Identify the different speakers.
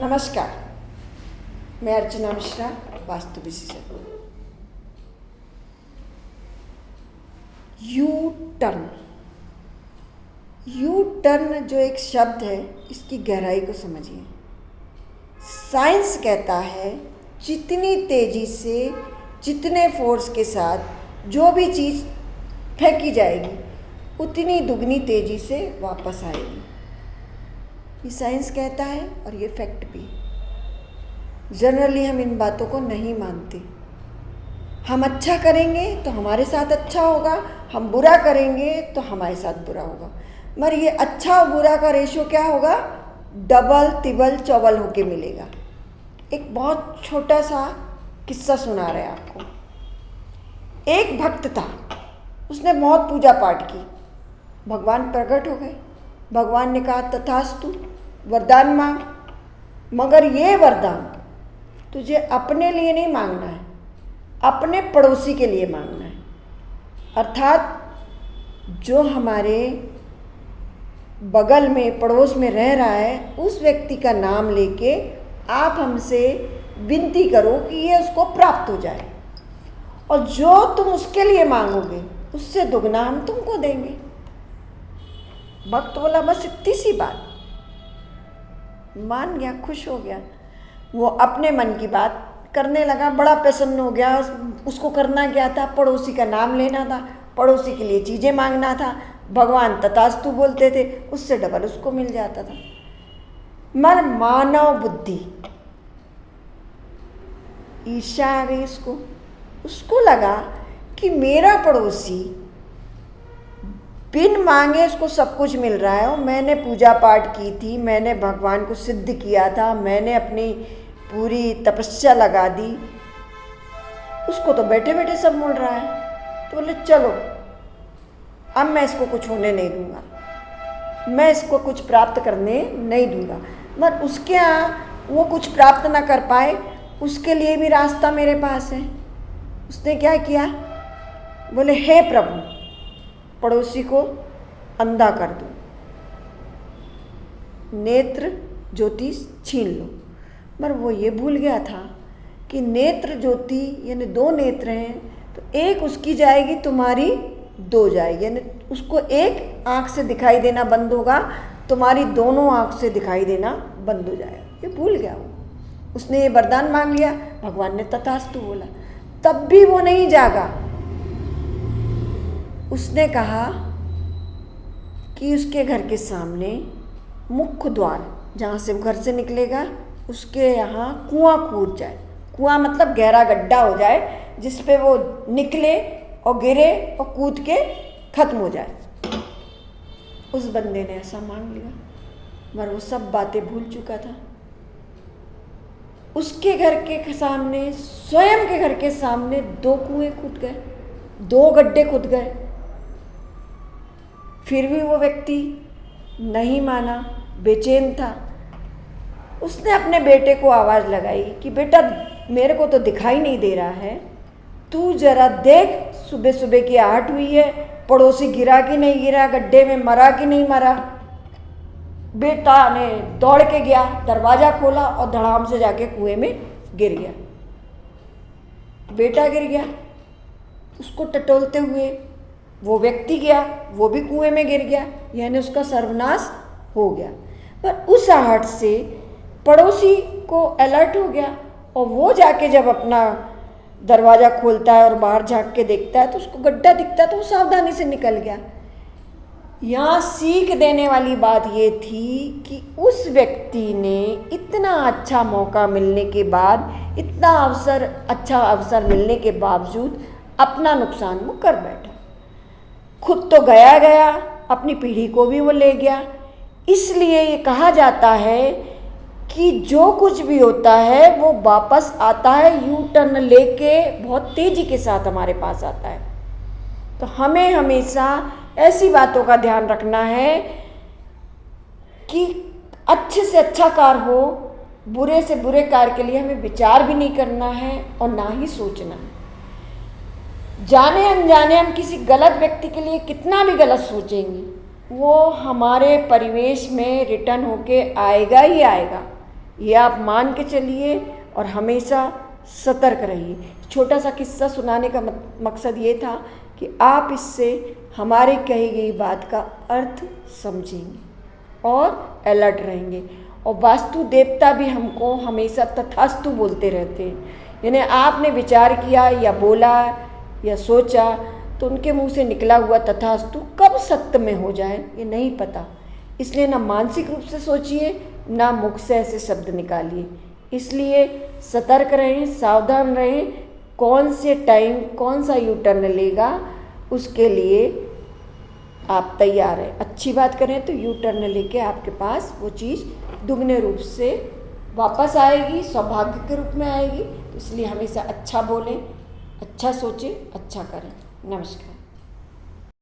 Speaker 1: नमस्कार, मैं अर्चना मिश्रा, वास्तु विशेषज्ञ। यू टर्न जो एक शब्द है, इसकी गहराई को समझिए। साइंस कहता है जितनी तेज़ी से, जितने फोर्स के साथ जो भी चीज़ फेंकी जाएगी उतनी दुगनी तेज़ी से वापस आएगी। ये साइंस कहता है और ये फैक्ट भी। जनरली हम इन बातों को नहीं मानते। हम अच्छा करेंगे तो हमारे साथ अच्छा होगा, हम बुरा करेंगे तो हमारे साथ बुरा होगा। मगर ये अच्छा और बुरा का रेशो क्या होगा? डबल तिबल चौबल होके मिलेगा। एक बहुत छोटा सा किस्सा सुना रहे आपको। एक भक्त था, उसने बहुत पूजा पाठ की, भगवान प्रकट हो गए। भगवान ने कहा तथास्तु, वरदान मांग, मगर ये वरदान तुझे अपने लिए नहीं मांगना है, अपने पड़ोसी के लिए मांगना है। अर्थात जो हमारे बगल में पड़ोस में रह रहा है उस व्यक्ति का नाम लेके आप हमसे विनती करो कि ये उसको प्राप्त हो जाए, और जो तुम उसके लिए मांगोगे उससे दुगना हम तुमको देंगे। भक्त बोला बस इतनी सी बात, मान गया, खुश हो गया। वो अपने मन की बात करने लगा, बड़ा प्रसन्न हो गया। उसको करना क्या था? पड़ोसी का नाम लेना था, पड़ोसी के लिए चीज़ें मांगना था। भगवान तथास्तु बोलते थे, उससे डबल उसको मिल जाता था। मगर मानव बुद्धि, ईर्ष्या आ गई उसको लगा कि मेरा पड़ोसी बिन मांगे उसको सब कुछ मिल रहा है, और मैंने पूजा पाठ की थी, मैंने भगवान को सिद्ध किया था, मैंने अपनी पूरी तपस्या लगा दी, उसको तो बैठे बैठे सब मिल रहा है। तो बोले चलो अब मैं इसको कुछ होने नहीं दूंगा, मैं इसको कुछ प्राप्त करने नहीं दूंगा। मगर उसके यहाँ वो कुछ प्राप्त ना कर पाए, उसके लिए भी रास्ता मेरे पास है। उसने क्या किया? बोले हे प्रभु, पड़ोसी को अंधा कर दो, नेत्र ज्योति छीन लो। मगर वो ये भूल गया था कि नेत्र ज्योति यानी दो नेत्र हैं, तो एक उसकी जाएगी, तुम्हारी दो जाएगी। यानी उसको एक आँख से दिखाई देना बंद होगा, तुम्हारी दोनों आँख से दिखाई देना बंद हो जाएगा। ये भूल गया वो। उसने ये वरदान मांग लिया, भगवान ने तथास्तु बोला, तब भी वो नहीं जागा। उसने कहा कि उसके घर के सामने मुख्य द्वार, जहाँ से वो घर से निकलेगा, उसके यहाँ कुआं कूद जाए। कुआं मतलब गहरा गड्ढा हो जाए जिस पे वो निकले और गिरे और कूद के खत्म हो जाए। उस बंदे ने ऐसा मांग लिया, मगर वो सब बातें भूल चुका था। उसके घर के सामने, स्वयं के घर के सामने दो कुएं खुद गए, दो गड्ढे खुद गए। फिर भी वो व्यक्ति नहीं माना, बेचैन था। उसने अपने बेटे को आवाज़ लगाई कि बेटा मेरे को तो दिखाई नहीं दे रहा है, तू जरा देख, सुबह सुबह की आहट हुई है, पड़ोसी गिरा कि नहीं गिरा, गड्ढे में मरा कि नहीं मरा। बेटा ने दौड़ के गया, दरवाज़ा खोला और धड़ाम से जाके कुएं में गिर गया। बेटा गिर गया, उसको टटोलते हुए वो व्यक्ति गया, वो भी कुएं में गिर गया, यानी उसका सर्वनाश हो गया। पर उस आहट से पड़ोसी को अलर्ट हो गया, और वो जाके जब अपना दरवाज़ा खोलता है और बाहर झांक के देखता है तो उसको गड्ढा दिखता है, तो वो सावधानी से निकल गया। यहाँ सीख देने वाली बात ये थी कि उस व्यक्ति ने इतना अच्छा मौका मिलने के बाद, इतना अच्छा अवसर मिलने के बावजूद अपना नुकसान वो कर बैठा। खुद तो गया, अपनी पीढ़ी को भी वो ले गया। इसलिए ये कहा जाता है कि जो कुछ भी होता है वो वापस आता है, यू टर्न लेके बहुत तेज़ी के साथ हमारे पास आता है। तो हमें हमेशा ऐसी बातों का ध्यान रखना है कि अच्छे से अच्छा कार्य हो, बुरे से बुरे कार्य के लिए हमें विचार भी नहीं करना है और ना ही सोचना है। जाने अनजाने हम किसी गलत व्यक्ति के लिए कितना भी गलत सोचेंगे, वो हमारे परिवेश में रिटर्न होके आएगा ही आएगा। ये आप मान के चलिए और हमेशा सतर्क रहिए। छोटा सा किस्सा सुनाने का मकसद ये था कि आप इससे हमारे कही गई बात का अर्थ समझेंगे और अलर्ट रहेंगे। और वास्तु देवता भी हमको हमेशा तथास्तु बोलते रहते हैं, यानी आपने विचार किया या बोला या सोचा तो उनके मुंह से निकला हुआ तथास्तु कब सत्य में हो जाए ये नहीं पता। इसलिए ना मानसिक रूप से सोचिए, ना मुख से ऐसे शब्द निकालिए। इसलिए सतर्क रहें, सावधान रहें। कौन से टाइम कौन सा यू टर्न लेगा उसके लिए आप तैयार हैं। अच्छी बात करें तो यू टर्न लेके आपके पास वो चीज़ दुगने रूप से वापस आएगी, सौभाग्य के रूप में आएगी। तो इसलिए हमेशा अच्छा बोलें, अच्छा सोचें, अच्छा करें। नमस्कार।